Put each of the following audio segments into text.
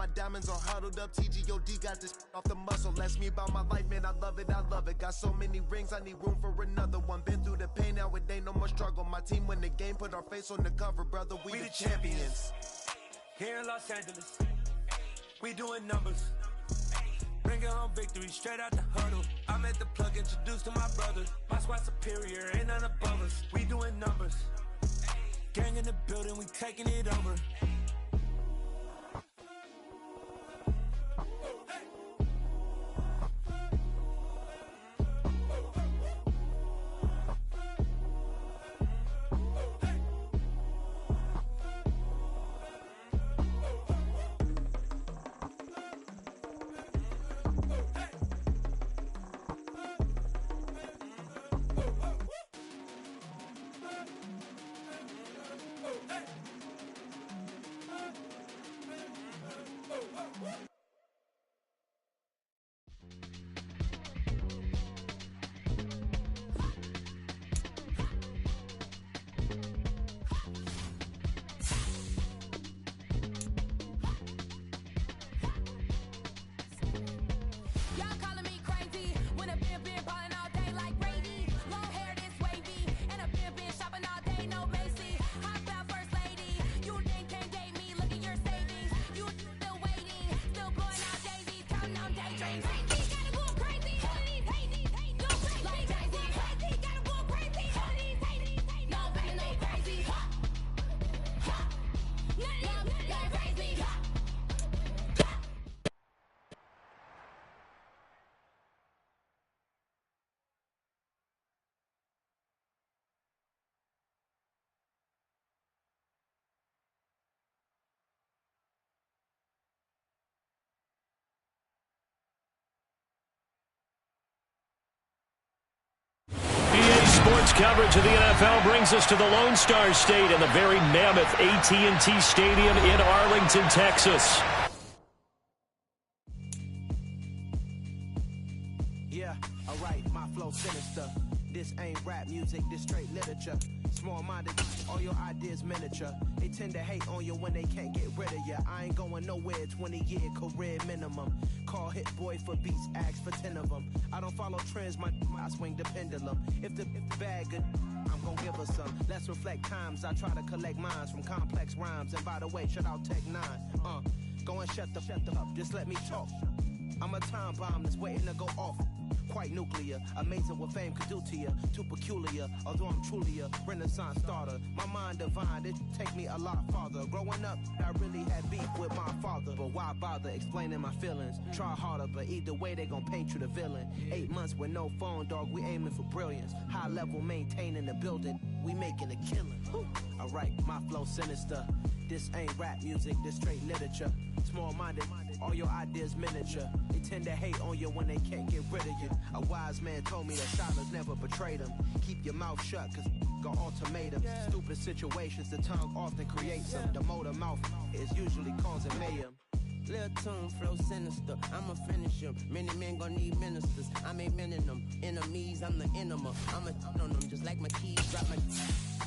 my diamonds are huddled up. TGOD got this off the muscle. That's me about my life, man, I love it, I love it. Got so many rings, I need room for another one. Been through the pain, now it ain't no more struggle. My team win the game, put our face on the cover, brother, we the champions. Here in Los Angeles, we doing numbers. Bringing home victory straight out the huddle. I'm at the plug, introduced to my brothers. My squad superior, ain't none above us. We doing numbers. Gang in the building, we taking it over. Sports coverage of the NFL brings us to the Lone Star State and the very mammoth AT&T Stadium in Arlington, Texas. Yeah, alright, my flow sinister. This ain't rap music, this straight literature. Small-minded, all your ideas miniature. They tend to hate on you when they can't get rid of you. I ain't going nowhere, 20-year career minimum. Call Hit Boy for beats, ask for 10 of them. I don't follow trends, I swing the pendulum. If the bag good, I'm gon' give her some. Let's reflect times, I try to collect minds from complex rhymes. And by the way, shout out Tech 9. Go and shut the up, just let me talk. I'm a time bomb that's waiting to go off. Quite nuclear, amazing what fame could do to you. Too peculiar, although I'm truly a renaissance starter. My mind divine, it take me a lot farther. Growing up, I really had beef with my father. But why bother explaining my feelings? Try harder, but either way they gon' paint you the villain. 8 months with no phone, dog, we aiming for brilliance. High level maintaining the building, we making a killing. Alright, my flow sinister. This ain't rap music, this straight literature. Small-minded, all your ideas miniature. They tend to hate on you when they can't get rid of you. A wise man told me that silence never betrayed him. Keep your mouth shut, cause got ultimatums. Stupid situations, the tongue often creates them. The motor mouth is usually causing mayhem. Lil' tune, flow sinister, I'ma finish him. Many men gon' need ministers, I'm a men in them. Enemies, I'm the enema. I'm on them, just like my keys, drop my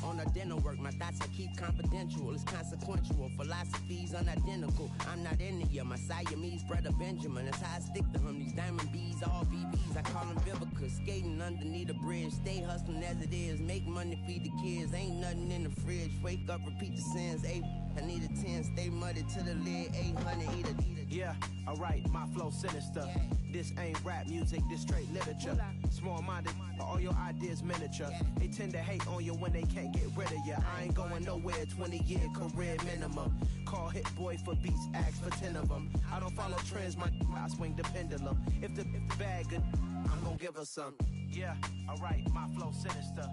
on a dinner work. My thoughts I keep confidential, it's consequential. Philosophies unidentical, I'm not in it yet. My Siamese brother Benjamin, that's how I stick to him. These diamond bees, all BBs, I call them Vivica. Skating underneath a bridge, stay hustling as it is. Make money, feed the kids, ain't nothing in the fridge. Wake up, repeat the sins, I need a 10, stay muddy to the lid, 800, eat a. Yeah, alright, my flow sinister. This ain't rap music, this straight literature. Small-minded, all your ideas miniature. They tend to hate on you when they can't get rid of you. I ain't going nowhere, 20-year career minimum. Call Hit Boy for beats, ask for 10 of them. I don't follow trends, I swing the pendulum. If the bag good, I'm gon' give her some. Yeah, alright, my flow sinister.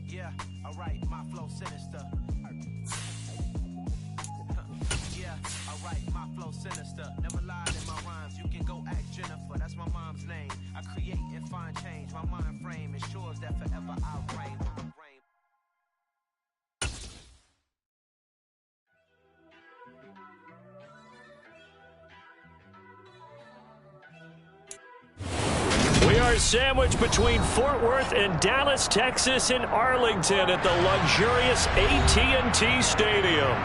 Yeah, alright, my flow sinister. Yeah, alright, my flow sinister. Never lied in my rhymes, you can go ask Jennifer, that's my mom's name. I create and find change, my mind frame ensures that forever I reign. We are sandwiched between Fort Worth and Dallas, Texas, in Arlington at the luxurious AT&T Stadium.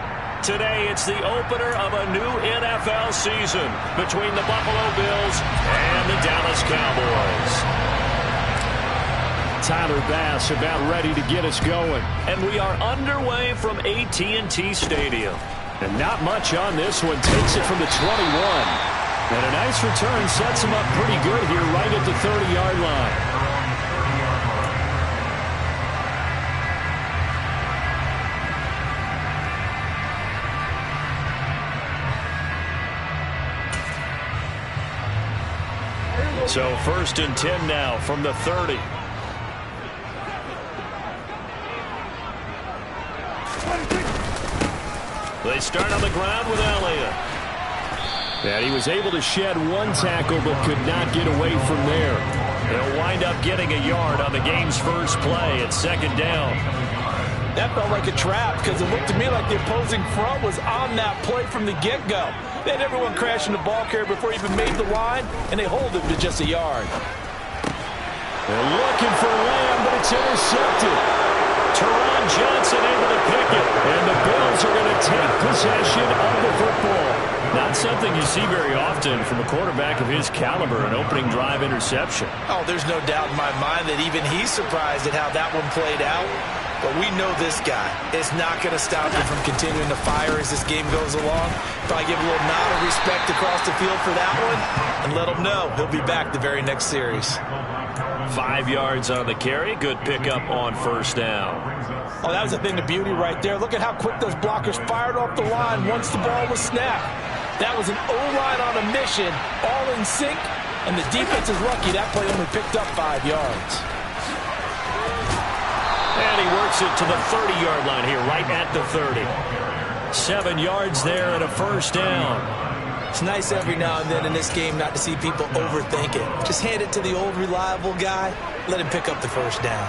Today, it's the opener of a new NFL season between the Buffalo Bills and the Dallas Cowboys. Tyler Bass about ready to get us going. And we are underway from AT&T Stadium. And not much on this one. Takes it from the 21. And a nice return sets him up pretty good here right at the 30-yard line. So 1st and 10 now from the 30. They start on the ground with Elliott. And he was able to shed one tackle but could not get away from there. He'll wind up getting a yard on the game's first play at 2nd down. That felt like a trap because it looked to me like the opposing front was on that play from the get-go. They had everyone crashing the ball carrier before he even made the line, and they hold him to just a yard. They're looking for Lamb, but it's intercepted. Teron Johnson able to pick it, and the Bills are going to take possession of the football. Not something you see very often from a quarterback of his caliber, an opening drive interception. Oh, there's no doubt in my mind that even he's surprised at how that one played out. But we know this guy is not going to stop him from continuing to fire as this game goes along. Probably give a little nod of respect across the field for that one and let him know he'll be back the very next series. 5 yards on the carry. Good pickup on 1st down. Oh, that was a thing of beauty right there. Look at how quick those blockers fired off the line once the ball was snapped. That was an O-line on a mission, all in sync, and the defense is lucky that play only picked up 5 yards. And he works it to the 30-yard line here, right at the 30. 7 yards there and a 1st down. It's nice every now and then in this game not to see people overthink it. Just hand it to the old reliable guy, let him pick up the 1st down.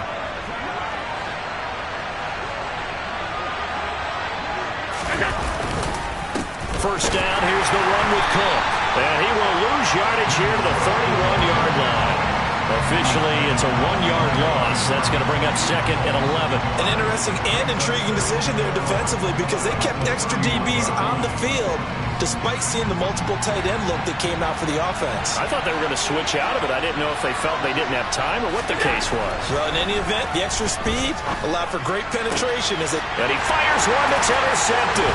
First down, here's the run with Cook. And he will lose yardage here to the 31-yard line. Officially, it's a 1-yard loss. That's going to bring up 2nd and 11. An interesting and intriguing decision there defensively because they kept extra DBs on the field despite seeing the multiple tight end look that came out for the offense. I thought they were going to switch out of it. I didn't know if they felt they didn't have time or what the case was. Well, in any event, the extra speed allowed for great penetration as it... And he fires one that's intercepted.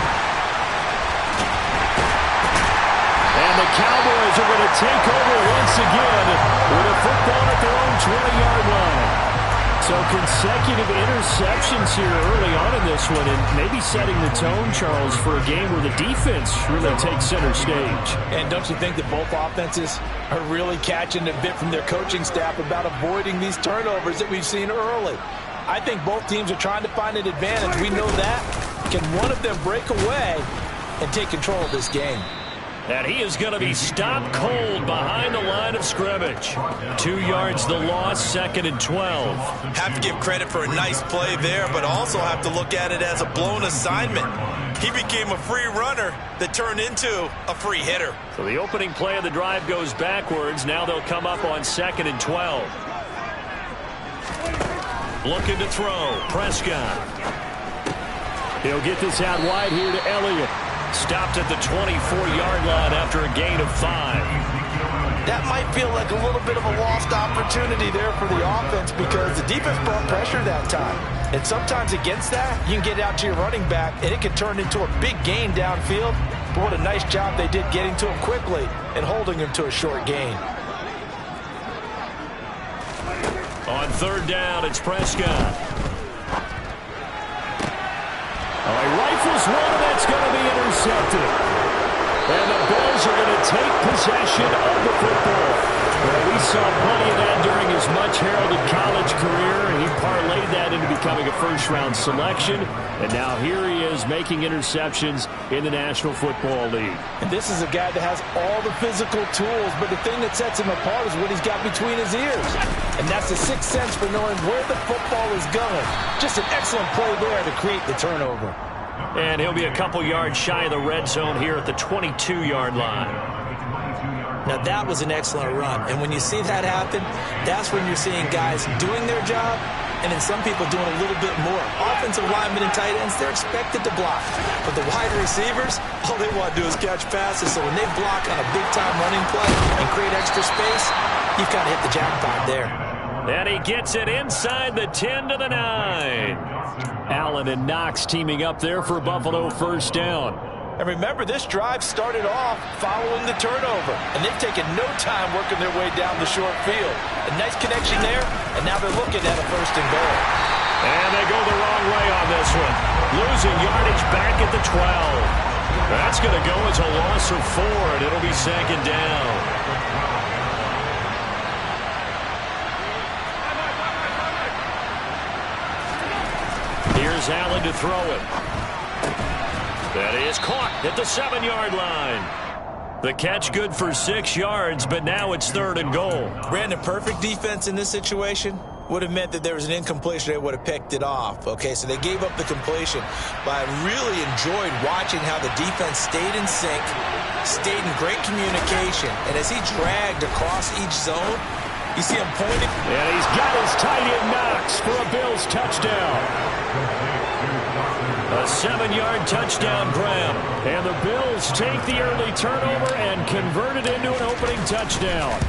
And the Cowboys are going to take over once again with a football at their own 20-yard line. So consecutive interceptions here early on in this one, and maybe setting the tone, Charles, for a game where the defense really takes center stage. And don't you think that both offenses are really catching a bit from their coaching staff about avoiding these turnovers that we've seen early? I think both teams are trying to find an advantage. We know that. Can one of them break away and take control of this game? And he is going to be stopped cold behind the line of scrimmage. 2 yards the loss, 2nd and 12. Have to give credit for a nice play there, but also have to look at it as a blown assignment. He became a free runner that turned into a free hitter. So the opening play of the drive goes backwards. Now they'll come up on 2nd and 12. Looking to throw. Prescott. He'll get this out wide here to Elliott. Stopped at the 24-yard line after a gain of 5. That might feel like a little bit of a lost opportunity there for the offense because the defense brought pressure that time. And sometimes against that, you can get out to your running back, and it can turn into a big gain downfield. But what a nice job they did getting to him quickly and holding him to a short gain. On 3rd down, it's Prescott. He rifles one, that's going to be intercepted. And the Bills are going to take possession of the football. Well, we saw plenty of that during his much-heralded college career, and he parlayed that into becoming a first-round selection. And now here he is making interceptions in the National Football League. And this is a guy that has all the physical tools, but the thing that sets him apart is what he's got between his ears. And that's the sixth sense for knowing where the football is going. Just an excellent play there to create the turnover. And he'll be a couple yards shy of the red zone here at the 22-yard line. Now that was an excellent run. And when you see that happen, that's when you're seeing guys doing their job and then some people doing a little bit more. Offensive linemen and tight ends, they're expected to block. But the wide receivers, all they want to do is catch passes. So when they block on a big-time running play and create extra space, you've kind of hit the jackpot there. And he gets it inside the 10 to the 9. Allen and Knox teaming up there for Buffalo first down. And remember, this drive started off following the turnover, and they've taken no time working their way down the short field. A nice connection there, and now they're looking at a 1st and goal. And they go the wrong way on this one. Losing yardage back at the 12. That's going to go as a loss of 4, and it'll be 2nd down. Here's Allen to throw it. That is caught at the 7-yard line. The catch good for 6 yards, but now it's 3rd and goal. Brandon, perfect defense in this situation would have meant that there was an incompletion. They would have picked it off. Okay, so they gave up the completion. But I really enjoyed watching how the defense stayed in sync, stayed in great communication. And as he dragged across each zone, you see him pointing. And he's got his tight end Knox for a Bills touchdown. A 7-yard touchdown grab. And the Bills take the early turnover and convert it into an opening touchdown.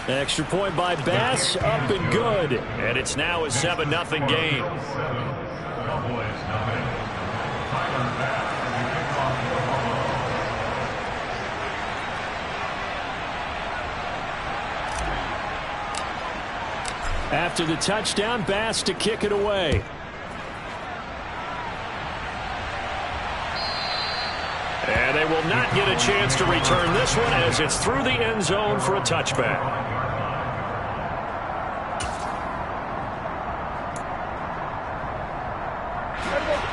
Extra point by Bass, up and good. And it's now a 7-0 game. After the touchdown, Bass to kick it away. And they will not get a chance to return this one as it's through the end zone for a touchback.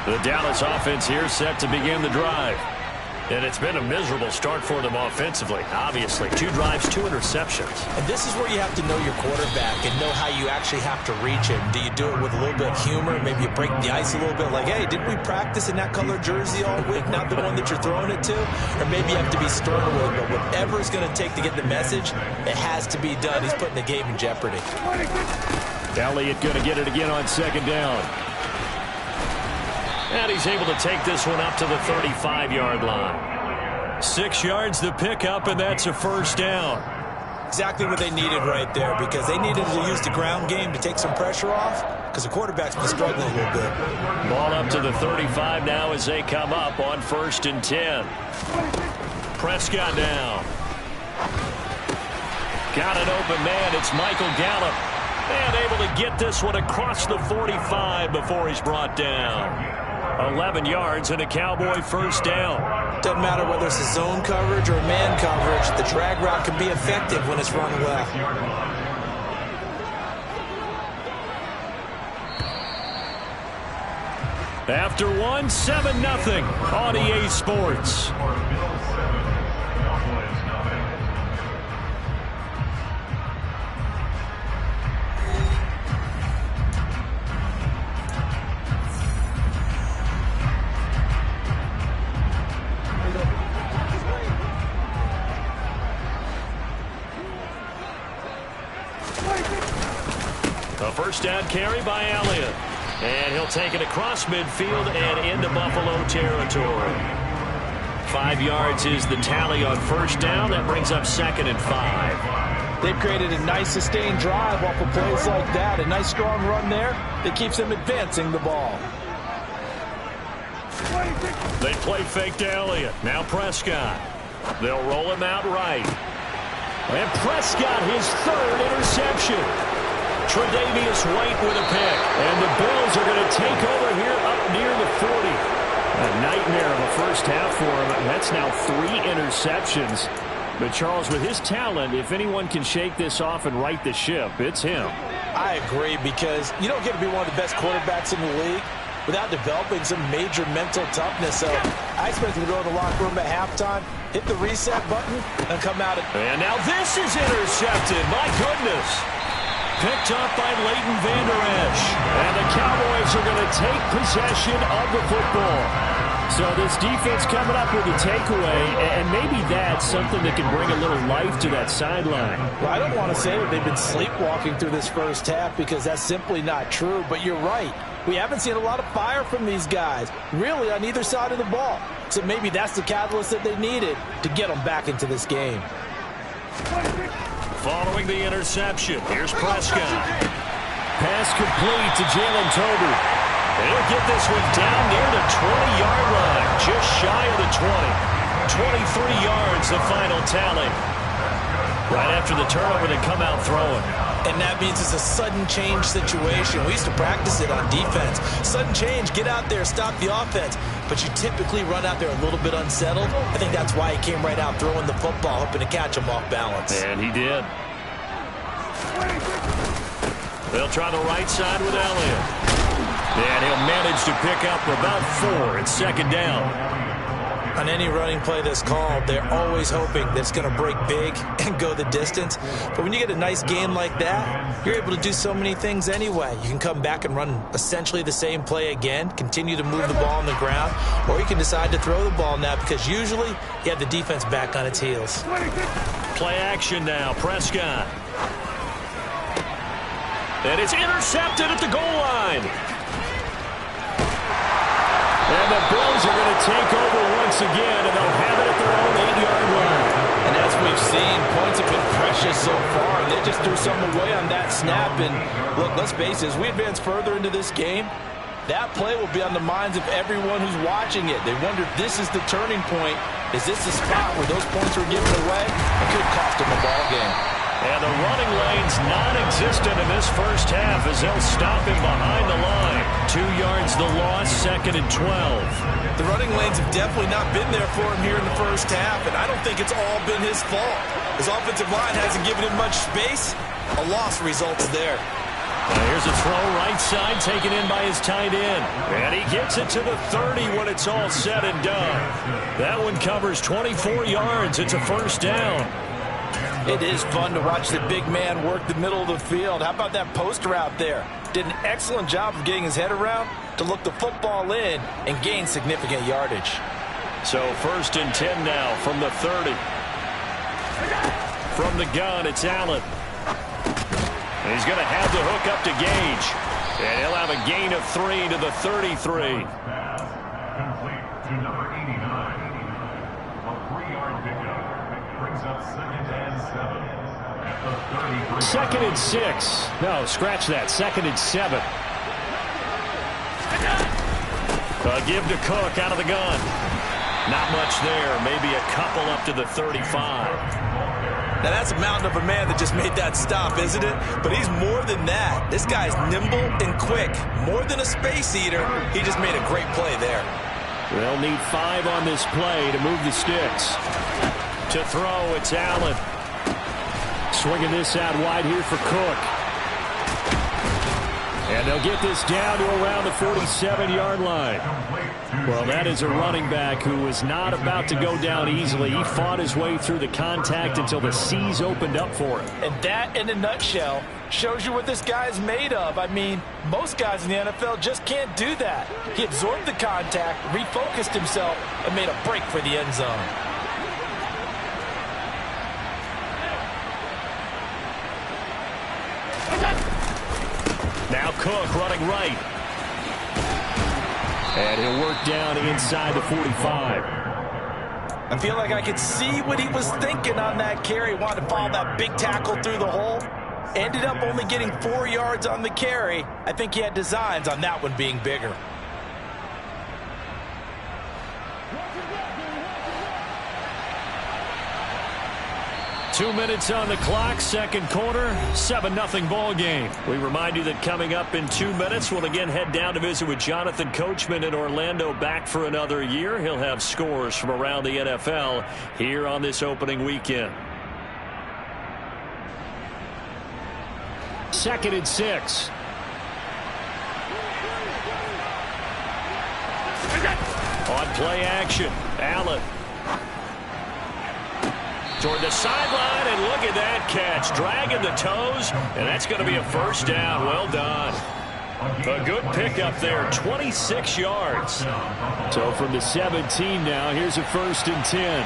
The Dallas offense here set to begin the drive. And it's been a miserable start for them offensively. Obviously, 2 drives, 2 interceptions. And this is where you have to know your quarterback and know how you actually have to reach him. Do you do it with a little bit of humor? Maybe you break the ice a little bit like, hey, didn't we practice in that color jersey all week, not the one that you're throwing it to? Or maybe you have to be stern with it, but whatever it's going to take to get the message, it has to be done. He's putting the game in jeopardy. Elliott going to get it again on 2nd down. And he's able to take this one up to the 35-yard line. 6 yards the pickup, and that's a 1st down. Exactly what they needed right there, because they needed to use the ground game to take some pressure off, because the quarterback's been struggling a little bit. Ball up to the 35 now as they come up on 1st and 10. Prescott now. Got an open man. It's Michael Gallup. And able to get this one across the 45 before he's brought down. 11 yards and a Cowboy 1st down. Doesn't matter whether it's a zone coverage or man coverage. The drag route can be effective when it's run well. After 1, 7-0 on EA Sports. A 1st down carry by Elliott. And he'll take it across midfield and into Buffalo territory. 5 yards is the tally on 1st down. That brings up 2nd and 5. They've created a nice sustained drive off of plays like that. A nice strong run there that keeps them advancing the ball. They play fake to Elliott. Now Prescott. They'll roll him out right. And Prescott, his 3rd interception. Tre'Davious White with a pick. And the Bills are going to take over here up near the 40. A nightmare of a first half for him. That's now 3 interceptions. But Charles, with his talent, if anyone can shake this off and right the ship, it's him. I agree, because you don't get to be one of the best quarterbacks in the league without developing some major mental toughness. So I expect him to go to the locker room at halftime, hit the reset button, and come out. And now this is intercepted. My goodness. Picked up by Leighton Vander Esch. And the Cowboys are going to take possession of the football. So this defense coming up with a takeaway, and maybe that's something that can bring a little life to that sideline. Well, I don't want to say that they've been sleepwalking through this first half because that's simply not true, but you're right. We haven't seen a lot of fire from these guys, really, on either side of the ball. So maybe that's the catalyst that they needed to get them back into this game. Following the interception, here's Prescott. Pass complete to Jalen Tolbert. He'll get this one down near the 20-yard line, just shy of the 20. 23 yards, the final tally. Right after the turnover, they come out throwing. And that means it's a sudden change situation. We used to practice it on defense. Sudden change, get out there, stop the offense. But you typically run out there a little bit unsettled. I think that's why he came right out throwing the football, hoping to catch him off balance. And he did. They'll try the right side with Elliott. And he'll manage to pick up about 4 at second down. On any running play that's called, they're always hoping that it's going to break big and go the distance. But when you get a nice game like that, you're able to do so many things anyway. You can come back and run essentially the same play again, continue to move the ball on the ground, or you can decide to throw the ball now because usually you have the defense back on its heels. Play action now, Prescott. And it's intercepted at the goal line. And the Bills are going to take over once again, and they'll have it at their own 8-yard line. And as we've seen, points have been precious so far. They just threw something away on that snap. And look, let's face it, as we advance further into this game, that play will be on the minds of everyone who's watching it. They wonder if this is the turning point. Is this the spot where those points were given away? It could cost them a ball game. And the running lane's non-existent in this first half as they'll stop him behind the line. 2 yards the loss, 2nd and 12. The running lanes have definitely not been there for him here in the first half, and I don't think it's all been his fault. His offensive line hasn't given him much space. A loss results there. Now here's a throw right side taken in by his tight end. And he gets it to the 30 when it's all said and done. That one covers 24 yards. It's a first down. It is fun to watch the big man work the middle of the field. How about that post route there? Did an excellent job of getting his head around to look the football in and gain significant yardage. So 1st and 10 now from the 30. From the gun, it's Allen. He's going to have the hook up to Gage. And he'll have a gain of 3 to the 33. Complete to number 89. A 3-yard pickup brings up 2nd and 7 at the 33. 2nd and 6. No, scratch that. 2nd and 7. Give to Cook out of the gun. Not much there. Maybe a couple up to the 35. Now that's a mountain of a man that just made that stop, isn't it? But he's more than that. This guy's nimble and quick. More than a space eater, he just made a great play there. They'll need 5 on this play to move the sticks. To throw, it's Allen. Swinging this out wide here for Cook. And they'll get this down to around the 47-yard line. Well, that is a running back who was not about to go down easily. He fought his way through the contact until the seas opened up for him. And that, in a nutshell, shows you what this guy's made of. I mean, most guys in the NFL just can't do that. He absorbed the contact, refocused himself, and made a break for the end zone. Now Cook running right. And he'll work down inside the 45. I feel like I could see what he was thinking on that carry. Wanted to follow that big tackle through the hole. Ended up only getting 4 yards on the carry. I think he had designs on that one being bigger. Two minutes on the clock, second quarter, 7-0 ball game. We remind you that coming up in 2 minutes, we'll again head down to visit with Jonathan Coachman in Orlando, back for another year. He'll have scores from around the NFL here on this opening weekend. 2nd and 6. On play action, Allen. Toward the sideline, and look at that catch. Dragging the toes, and that's going to be a first down. Well done. A good pickup there, 26 yards. So from the 17 now, here's a 1st and 10.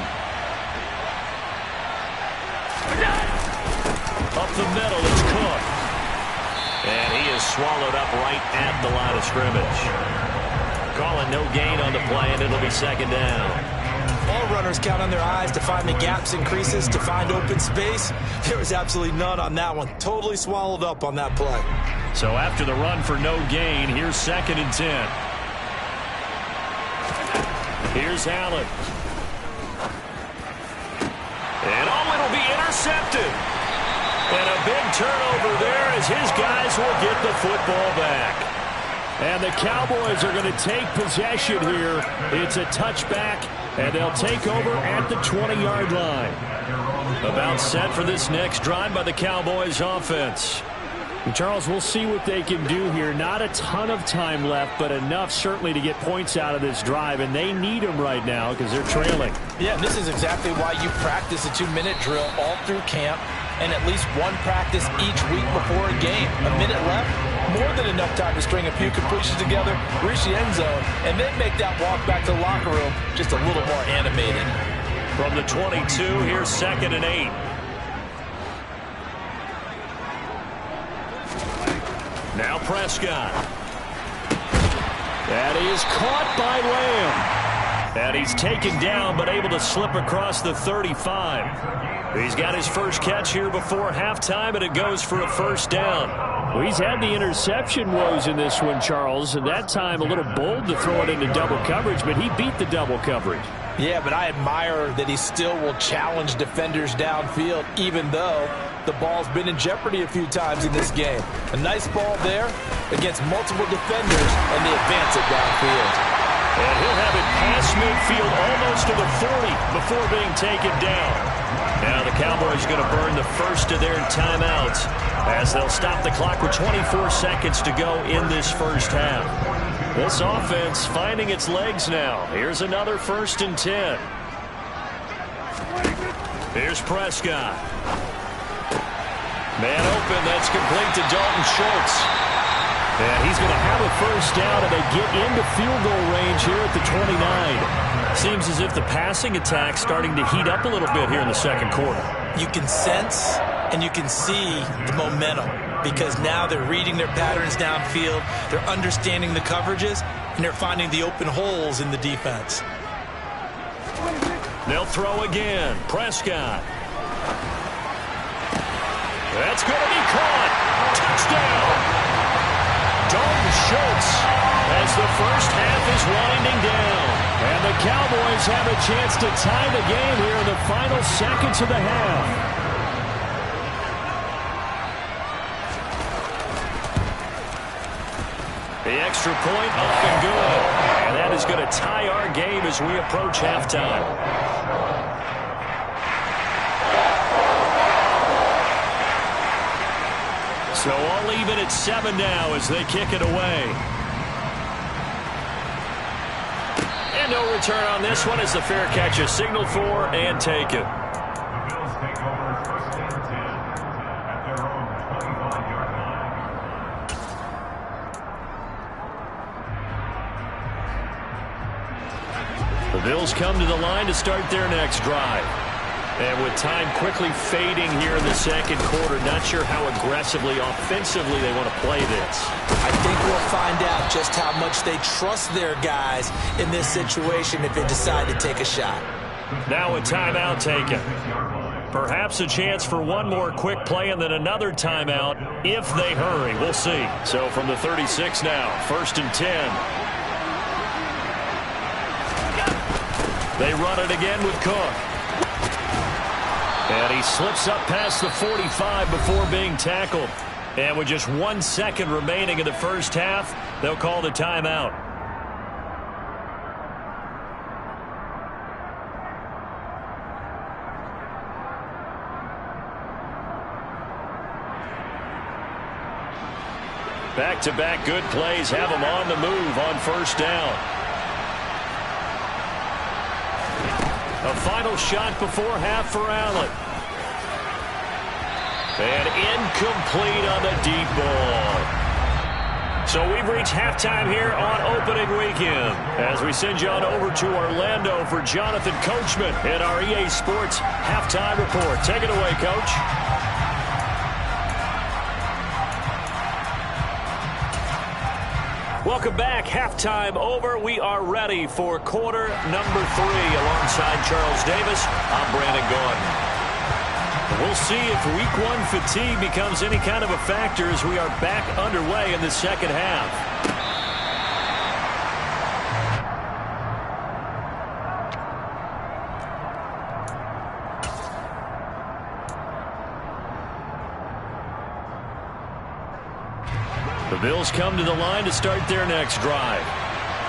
Up the middle, it's Cook. And he is swallowed up right at the line of scrimmage. Calling no gain on the play, and it'll be 2nd down. All runners count on their eyes to find the gaps and creases, to find open space. There was absolutely none on that one. Totally swallowed up on that play. So after the run for no gain, here's 2nd and 10. Here's Allen. And it'll be intercepted. And a big turnover there as his guys will get the football back. And the Cowboys are going to take possession here. It's a touchback, and they'll take over at the 20-yard line. About set for this next drive by the Cowboys offense. And Charles, we'll see what they can do here. Not a ton of time left, but enough certainly to get points out of this drive, and they need them right now because they're trailing. Yeah, and this is exactly why you practice a 2-minute drill all through camp and at least one practice each week before a game. A minute left, more than enough time to string a few completions together, reach the end zone, and then make that walk back to the locker room just a little more animated. From the 22, here's 2nd and 8. Now Prescott. And he is caught by Lamb. And he's taken down but able to slip across the 35. He's got his first catch here before halftime, and it goes for a 1st down. Well, he's had the interception woes in this one, Charles, and that time a little bold to throw it into double coverage, but he beat the double coverage. Yeah, but I admire that he still will challenge defenders downfield, even though the ball's been in jeopardy a few times in this game. A nice ball there against multiple defenders, and they advance it downfield. And he'll have it past midfield almost to the 40 before being taken down. Now the Cowboys are going to burn the first of their timeouts as they'll stop the clock with 24 seconds to go in this first half. This offense finding its legs now. Here's another 1st and 10. Here's Prescott. Man open, that's complete to Dalton Schultz. And he's going to have a 1st down, and they get into field goal range here at the 29. Seems as if the passing attack's starting to heat up a little bit here in the 2nd quarter. You can sense and you can see the momentum because now they're reading their patterns downfield, they're understanding the coverages, and they're finding the open holes in the defense. They'll throw again. Prescott. That's going to be caught. Touchdown. Dalton Schultz as the first half is winding down. And the Cowboys have a chance to tie the game here in the final seconds of the half. The extra point up and good. And that is going to tie our game as we approach halftime. So all even at 7 now as they kick it away. And no return on this one as the fair catch is signaled for and taken. The Bills take over 1st and 10 at their own 25-yard line. The Bills come to the line to start their next drive. And with time quickly fading here in the 2nd quarter, not sure how aggressively, offensively they want to play this. I think we'll find out just how much they trust their guys in this situation if they decide to take a shot. Now a timeout taken. Perhaps a chance for one more quick play and then another timeout if they hurry. We'll see. So from the 36 now, 1st and 10. They run it again with Cook. And he slips up past the 45 before being tackled. And with just 1 second remaining in the first half, they'll call the timeout. Back-to-back good plays have them on the move on 1st down. A final shot before half for Allen. And incomplete on the deep ball. So we've reached halftime here on opening weekend as we send you on over to Orlando for Jonathan Coachman in our EA Sports Halftime Report. Take it away, Coach. Welcome back. Halftime over. We are ready for quarter number 3 alongside Charles Davis. I'm Brandon Gaudin. We'll see if week 1 fatigue becomes any kind of a factor as we are back underway in the second half. The Bills come to the line to start their next drive.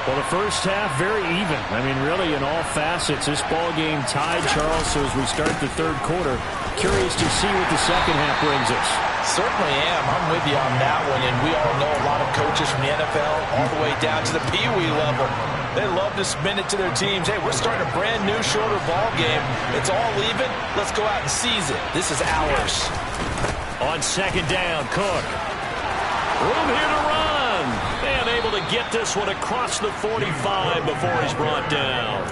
Well, the first half, very even. I mean, really, in all facets, this ball game tied, Charles. So as we start the third quarter, curious to see what the second half brings us. Certainly am. I'm with you on that one. And we all know a lot of coaches from the NFL all the way down to the Pee-wee level. They love to spin it to their teams. Hey, we're starting a brand new, shorter ball game. It's all even. Let's go out and seize it. This is ours. On second down, Cook. Room here to run. And able to get this one across the 45 before he's brought down.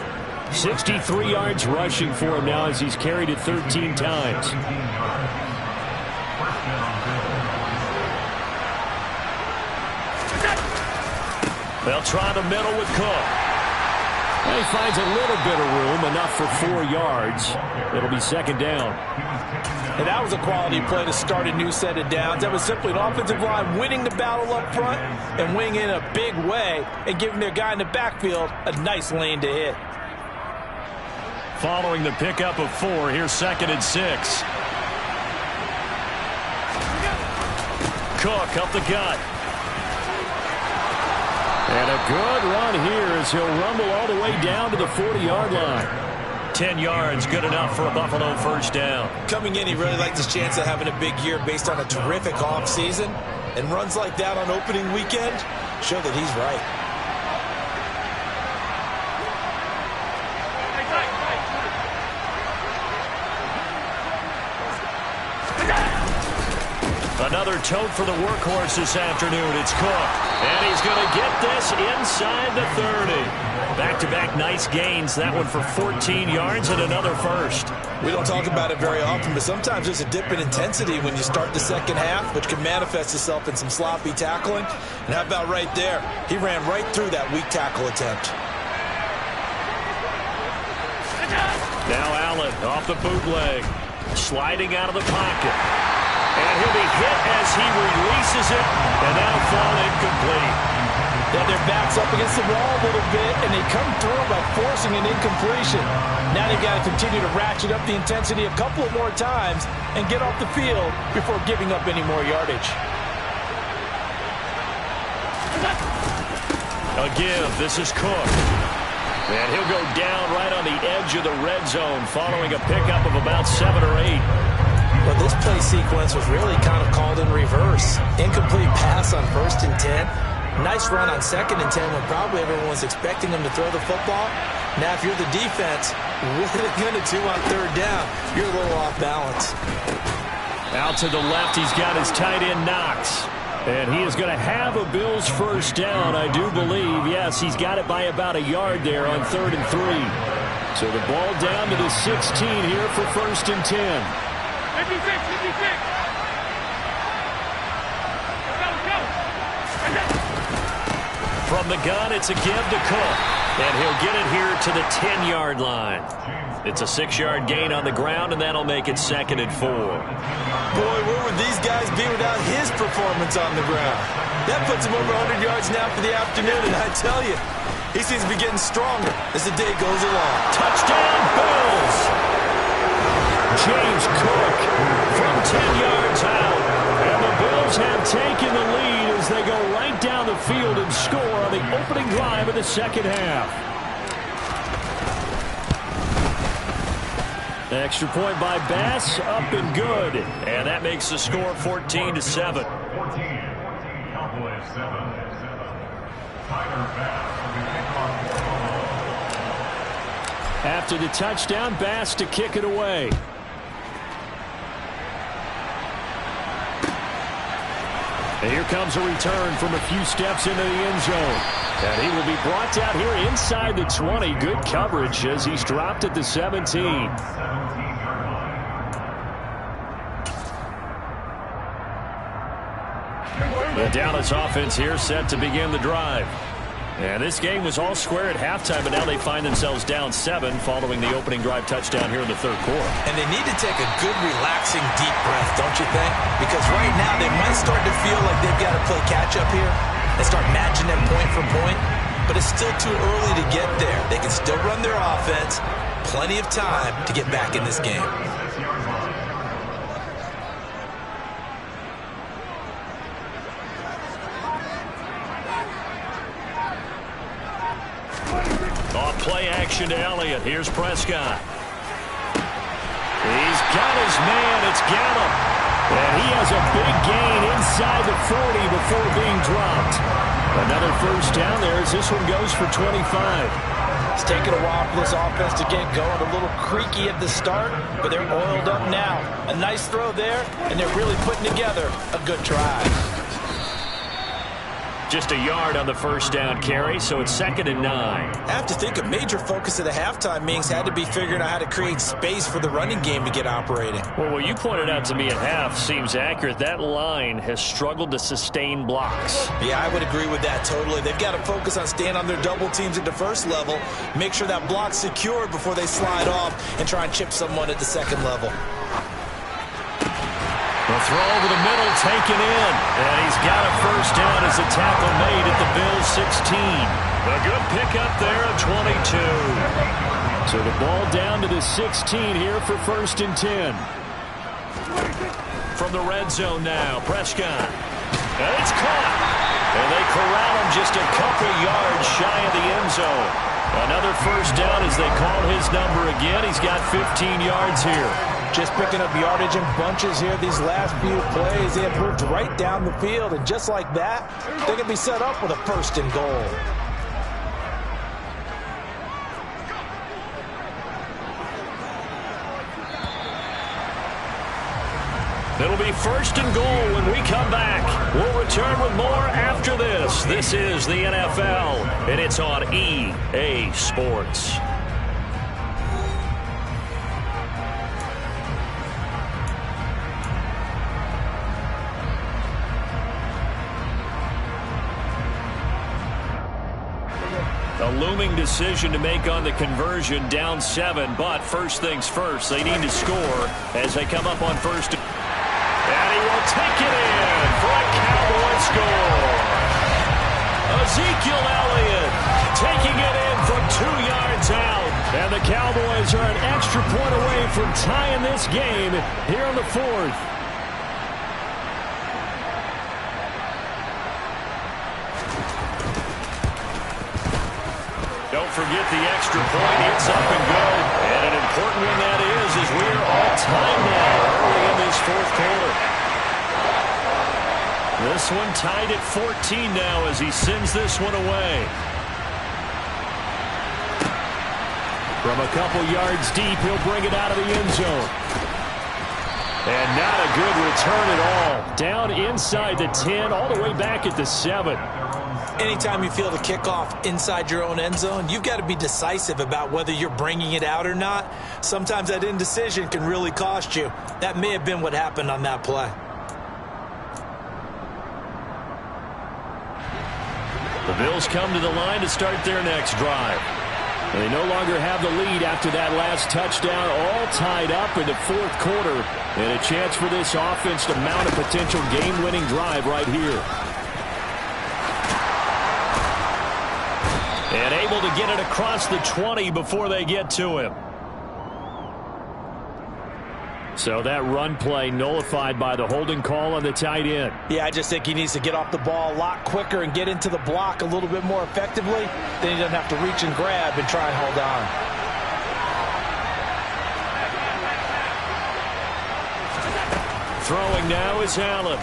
63 yards rushing for him now as he's carried it 13 times. They'll try the middle with Cook. And he finds a little bit of room, enough for 4 yards. It'll be second down. And that was a quality play to start a new set of downs. That was simply an offensive line winning the battle up front and winning in a big way and giving their guy in the backfield a nice lane to hit. Following the pickup of 4, here's second and 6. Cook up the gut. And a good run here as he'll rumble all the way down to the 40-yard line. 10 yards, good enough for a Buffalo first down. Coming in, he really liked his chance of having a big year based on a terrific offseason. And runs like that on opening weekend show that he's right. Another tote for the workhorse this afternoon. It's Cook. And he's going to get this inside the 30. Back-to-back nice gains. That one for 14 yards and another first. We don't talk about it very often, but sometimes there's a dip in intensity when you start the second half, which can manifest itself in some sloppy tackling. And how about right there? He ran right through that weak tackle attempt. Now Allen off the bootleg. Sliding out of the pocket. And he'll be hit as he releases it, and that'll fall incomplete. Yeah, their back's up against the wall a little bit, and they come through by forcing an incompletion. Now they've got to continue to ratchet up the intensity a couple of more times and get off the field before giving up any more yardage. A give. This is Cook. And he'll go down right on the edge of the red zone following a pickup of about 7 or 8. Well, this play sequence was really kind of called in reverse. Incomplete pass on 1st and 10. Nice run on 2nd and 10 when probably everyone was expecting him to throw the football. Now, if you're the defense, what are they going to do on 3rd down? You're a little off balance. Out to the left, he's got his tight end Knox. And he is going to have a Bills first down, I do believe. Yes, he's got it by about a yard there on 3rd and 3. So the ball down to the 16 here for 1st and 10. 56. From the gun, it's a give to Cook. And he'll get it here to the 10-yard line. It's a 6-yard gain on the ground, and that'll make it 2nd and 4. Boy, where would these guys be without his performance on the ground? That puts him over 100 yards now for the afternoon, and I tell you, he seems to be getting stronger as the day goes along. Touchdown, Bills! James Cook from 10 yards out. And the Bills have taken the lead as they go right down the field and score on the opening drive of the second half. Extra point by Bass, up and good. And that makes the score 14-7. 14, Cowboys 7. Tyler Bass will be kicked off. After the touchdown, Bass to kick it away. And here comes a return from a few steps into the end zone. And he will be brought down here inside the 20. Good coverage as he's dropped at the 17. The Dallas offense here set to begin the drive. And this game was all square at halftime, but now they find themselves down 7 following the opening drive touchdown here in the third quarter. And they need to take a good, relaxing, deep breath, don't you think? Because right now they might start to feel like they've got to play catch-up here and start matching them point for point. But it's still too early to get there. They can still run their offense. Plenty of time to get back in this game. Play action to Elliott. Here's Prescott. He's got his man. It's Gallup. And he has a big gain inside the 40 before being dropped. Another first down there as this one goes for 25. It's taken a while for this offense to get going. A little creaky at the start, but they're oiled up now. A nice throw there, and they're really putting together a good drive. Just a yard on the first down carry, so it's 2nd and 9. I have to think a major focus of the halftime meetings had to be figuring out how to create space for the running game to get operating. Well, what you pointed out to me at half seems accurate. That line has struggled to sustain blocks. Yeah, I would agree with that totally. They've got to focus on staying on their double teams at the first level, make sure that block's secured before they slide off and try and chip someone at the second level. The throw over the middle taken in. And he's got a first down as a tackle made at the Bills' 16. A good pickup there at 22. So the ball down to the 16 here for 1st and 10. From the red zone now, Prescott. And it's caught. And they corral him just a couple yards shy of the end zone. Another first down as they call his number again. He's got 15 yards here. Just picking up yardage in bunches here these last few plays. They have moved right down the field, and just like that, they can be set up with a 1st and goal. It'll be 1st and goal when we come back. We'll return with more after this. This is the NFL, and it's on EA Sports. A looming decision to make on the conversion, down 7, but first things first, they need to score as they come up on 1st. And he will take it in for a Cowboy score. Ezekiel Elliott taking it in from 2 yards out. And the Cowboys are an extra point away from tying this game here in the 4th. Don't forget the extra point. It's up and go. And an important one that is as we're all tied now early in this 4th quarter. This one tied at 14 now as he sends this one away. From a couple yards deep, he'll bring it out of the end zone. And not a good return at all. Down inside the 10, all the way back at the 7. Anytime you feel the kickoff inside your own end zone, you've got to be decisive about whether you're bringing it out or not. Sometimes that indecision can really cost you. That may have been what happened on that play. The Bills come to the line to start their next drive. They no longer have the lead after that last touchdown, all tied up in the 4th quarter. And a chance for this offense to mount a potential game-winning drive right here. And able to get it across the 20 before they get to him. So that run play nullified by the holding call on the tight end. Yeah, I just think he needs to get off the ball a lot quicker and get into the block a little bit more effectively. Then he doesn't have to reach and grab and try and hold on. Throwing now is Allen.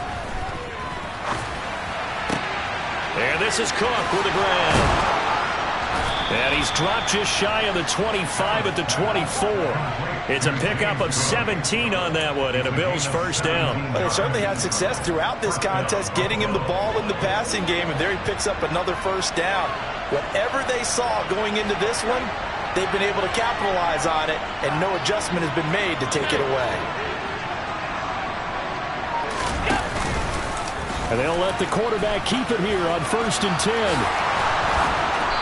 And this is Cook with a grab. And he's dropped just shy of the 25 at the 24. It's a pickup of 17 on that one and a Bills first down. Well, they certainly had success throughout this contest getting him the ball in the passing game, and there he picks up another first down. Whatever they saw going into this one, they've been able to capitalize on it, and no adjustment has been made to take it away. And they'll let the quarterback keep it here on 1st and 10.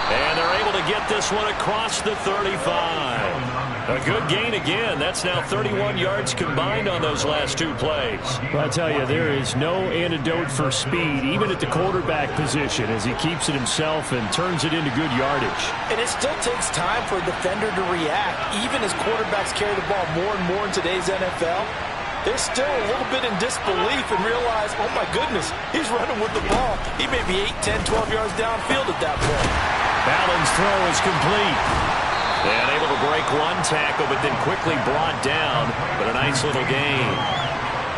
And they're able to get this one across the 35. A good gain again. That's now 31 yards combined on those last two plays. Well, I tell you, there is no antidote for speed, even at the quarterback position, as he keeps it himself and turns it into good yardage. And it still takes time for a defender to react, even as quarterbacks carry the ball more and more in today's NFL. They're still a little bit in disbelief and realize, oh my goodness, he's running with the ball. He may be 8, 10, 12 yards downfield at that point. Allen's throw is complete. And able to break one tackle, but then quickly brought down. But a nice little gain.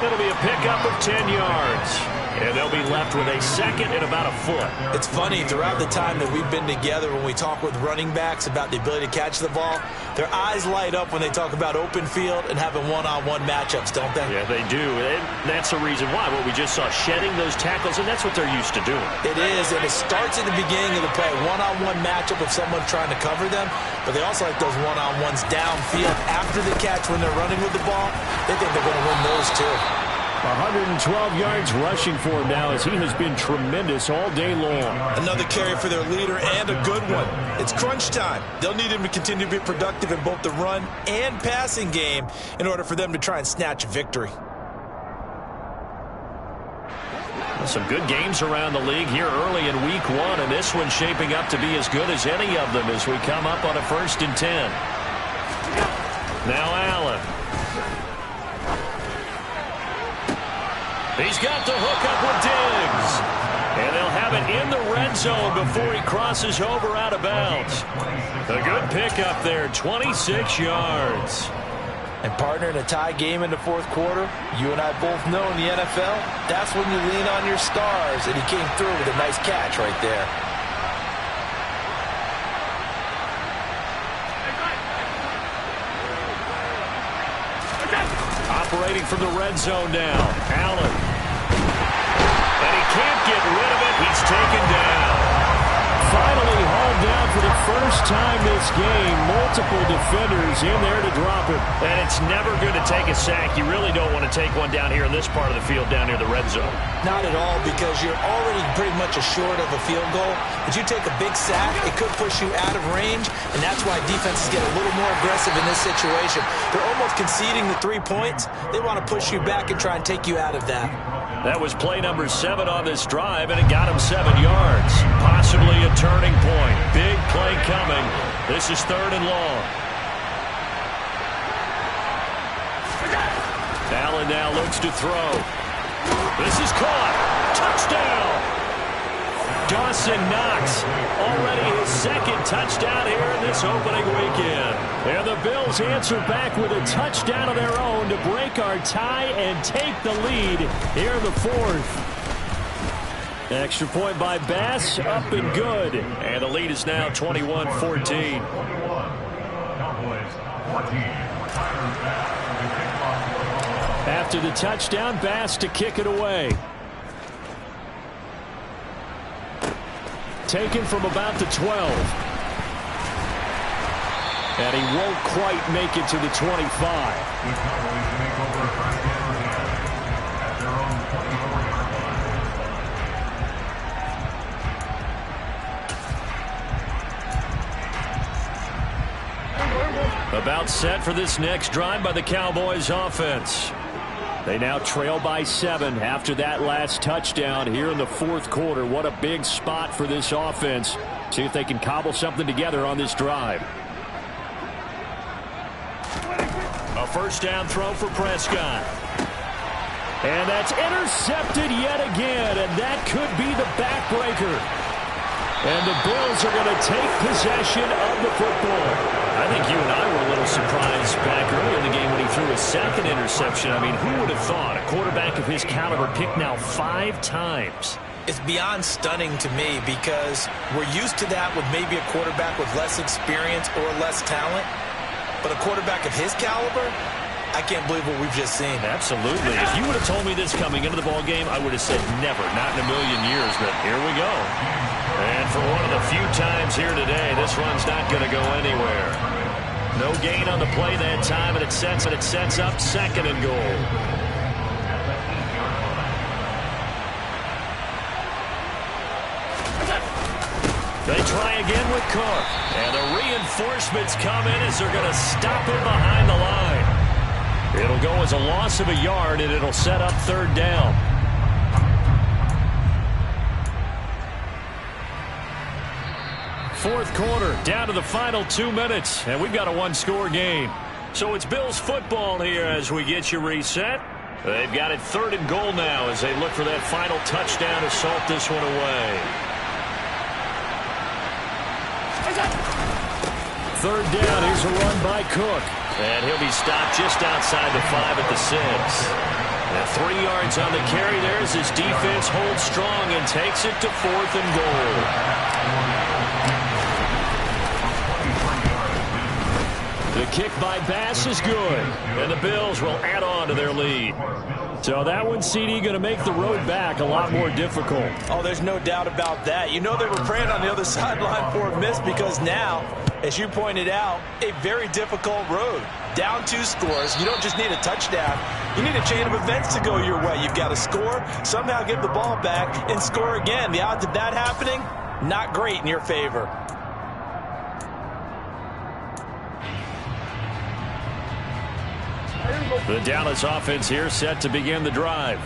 It'll be a pickup of 10 yards. And they'll be left with a second and about a foot. It's funny, throughout the time that we've been together, when we talk with running backs about the ability to catch the ball, their eyes light up when they talk about open field and having one-on-one matchups, don't they? Yeah, they do. And that's the reason why. What we just saw, shedding those tackles, and that's what they're used to doing. It is, and it starts at the beginning of the play. One-on-one matchup of someone trying to cover them, but they also like those one-on-ones downfield after the catch when they're running with the ball. They think they're going to win those too. 112 yards rushing for him now, as he has been tremendous all day long. Another carry for their leader, and a good one. It's crunch time. They'll need him to continue to be productive in both the run and passing game in order for them to try and snatch a victory. Some good games around the league here early in week 1, and this one's shaping up to be as good as any of them as we come up on a 1st and 10. Now Allen. He's got the hook up with Diggs. And they'll have it in the red zone before he crosses over out of bounds. A good pickup there, 26 yards. And partner, in a tie game in the 4th quarter, you and I both know in the NFL, that's when you lean on your stars. And he came through with a nice catch right there. Operating from the red zone now, Allen. And he can't get rid of it. He's taken down. Finally hauled down for the first time this game. Multiple defenders in there to drop him. And it's never good to take a sack. You really don't want to take one down here in this part of the field, down near the red zone. Not at all, because you're already pretty much assured of a field goal. But you take a big sack, it could push you out of range, and that's why defenses get a little more aggressive in this situation. They're almost conceding the 3 points. They want to push you back and try and take you out of that. That was play number 7 on this drive, and it got him 7 yards. Possibly a turning point. Big play coming. This is 3rd and long. Allen now looks to throw. This is caught. Touchdown. Dawson Knox, already his 2nd touchdown here in this opening weekend. And the Bills answer back with a touchdown of their own to break our tie and take the lead here in the 4th. Extra point by Bass, up and good. And the lead is now 21-14. After the touchdown, Bass to kick it away. Taken from about the 12. And he won't quite make it to the 25. About set for this next drive by the Cowboys offense. They now trail by 7 after that last touchdown here in the 4th quarter. What a big spot for this offense. See if they can cobble something together on this drive. A first down throw for Prescott. And that's intercepted yet again, and that could be the backbreaker. And the Bills are going to take possession of the football. I think you and I were a little surprised back earlier in the game when he threw his 2nd interception. I mean, who would have thought a quarterback of his caliber picked now 5 times? It's beyond stunning to me because we're used to that with maybe a quarterback with less experience or less talent. But a quarterback of his caliber, I can't believe what we've just seen. Absolutely. If you would have told me this coming into the ball game, I would have said never, not in a million years. But here we go. And for one of the few times here today, this run's not going to go anywhere. No gain on the play that time, and it sets up 2nd and goal. They try again with Cook. And the reinforcements come in as they're going to stop him behind the line. It'll go as a loss of a yard, and it'll set up 3rd down. Fourth quarter, down to the final 2 minutes, and we've got a 1-score game. So it's Bills football here as we get you reset. They've got it 3rd and goal now as they look for that final touchdown to salt this one away. 3rd down, here's a run by Cook. And he'll be stopped just outside the 5 at the 6. And 3 yards on the carry there as his defense holds strong and takes it to 4th and goal. The kick by Bass is good. And the Bills will add on to their lead. So that one, CD, going to make the road back a lot more difficult. Oh, there's no doubt about that. You know they were praying on the other sideline for a miss because now, as you pointed out, a very difficult road. Down 2 scores. You don't just need a touchdown. You need a chain of events to go your way. You've got to score, somehow give the ball back, and score again. The odds of that happening, not great in your favor. The Dallas offense here set to begin the drive.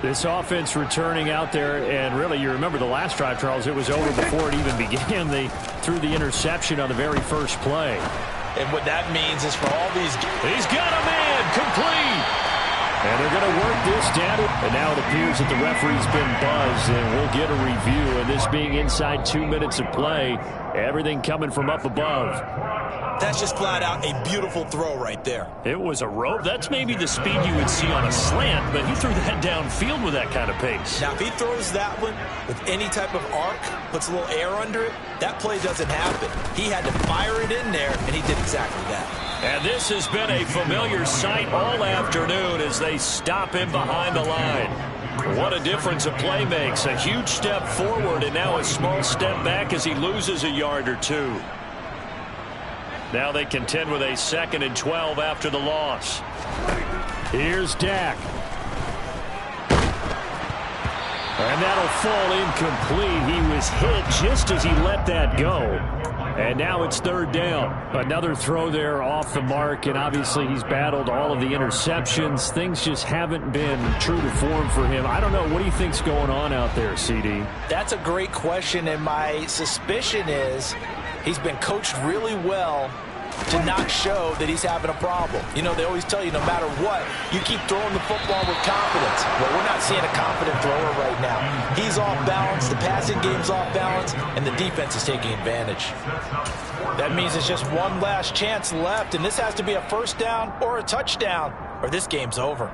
This offense returning out there, and really, you remember the last drive, Charles, it was over before it even began. They threw the interception on the very first play. And what that means is for all these... He's got a man, complete! And they're going to work this down. And now it appears that the referee's been buzzed, and we'll get a review. And this being inside 2 minutes of play, everything coming from up above. That's just flat out a beautiful throw right there. It was a rope. That's maybe the speed you would see on a slant, but he threw that downfield with that kind of pace. Now, if he throws that one with any type of arc, puts a little air under it, that play doesn't happen. He had to fire it in there, and he did exactly that. And this has been a familiar sight all afternoon as they stop him behind the line. What a difference a play makes. A huge step forward and now a small step back as he loses a yard or 2. Now they contend with a 2nd and 12 after the loss. Here's Dak. And that'll fall incomplete. He was hit just as he let that go. And now it's 3rd down. Another throw there off the mark, and obviously he's battled all of the interceptions. Things just haven't been true to form for him. I don't know. What do you think's going on out there, CD? That's a great question, and my suspicion is he's been coached really well to not show that he's having a problem. You know, they always tell you no matter what, you keep throwing the football with confidence. Well, we're not seeing a confident thrower right now. He's off balance, the passing game's off balance, and the defense is taking advantage. That means it's just one last chance left, and this has to be a 1st down or a touchdown, or this game's over.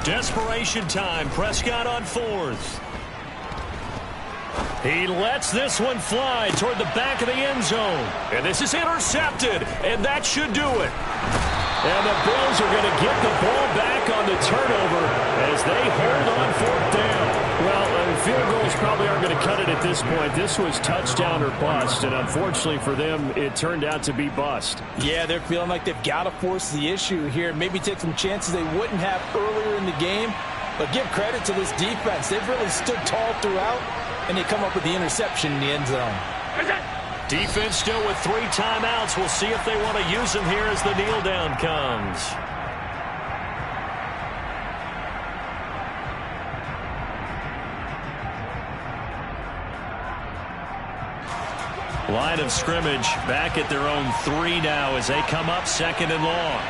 Desperation time. Prescott on 4th. He lets this one fly toward the back of the end zone. And this is intercepted. And that should do it. And the Bills are going to get the ball back on the turnover as they hold on 4th down. Well, field goals probably aren't going to cut it at this point. This was touchdown or bust. And unfortunately for them, it turned out to be bust. Yeah, they're feeling like they've got to force the issue here. Maybe take some chances they wouldn't have earlier in the game. But give credit to this defense. They've really stood tall throughout. And they come up with the interception in the end zone. Defense still with 3 timeouts. We'll see if they want to use them here as the kneel down comes. Line of scrimmage back at their own 3 now as they come up 2nd and long.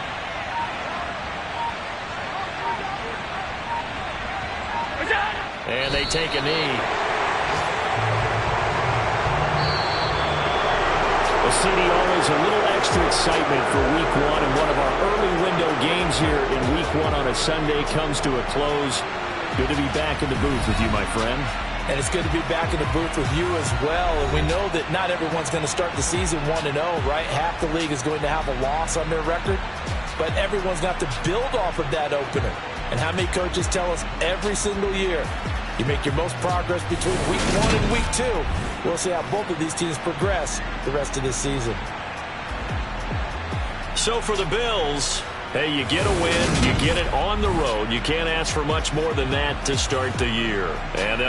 And they take a knee. Well, CD, always a little extra excitement for Week 1, and one of our early window games here in Week 1 on a Sunday comes to a close. Good to be back in the booth with you, my friend. And it's good to be back in the booth with you as well. And we know that not everyone's going to start the season 1-0, right? Half the league is going to have a loss on their record. But everyone's going to have to build off of that opener. And how many coaches tell us every single year, you make your most progress between Week 1 and Week 2. We'll see how both of these teams progress the rest of this season. So for the Bills, hey, you get a win, you get it on the road. You can't ask for much more than that to start the year. And they'll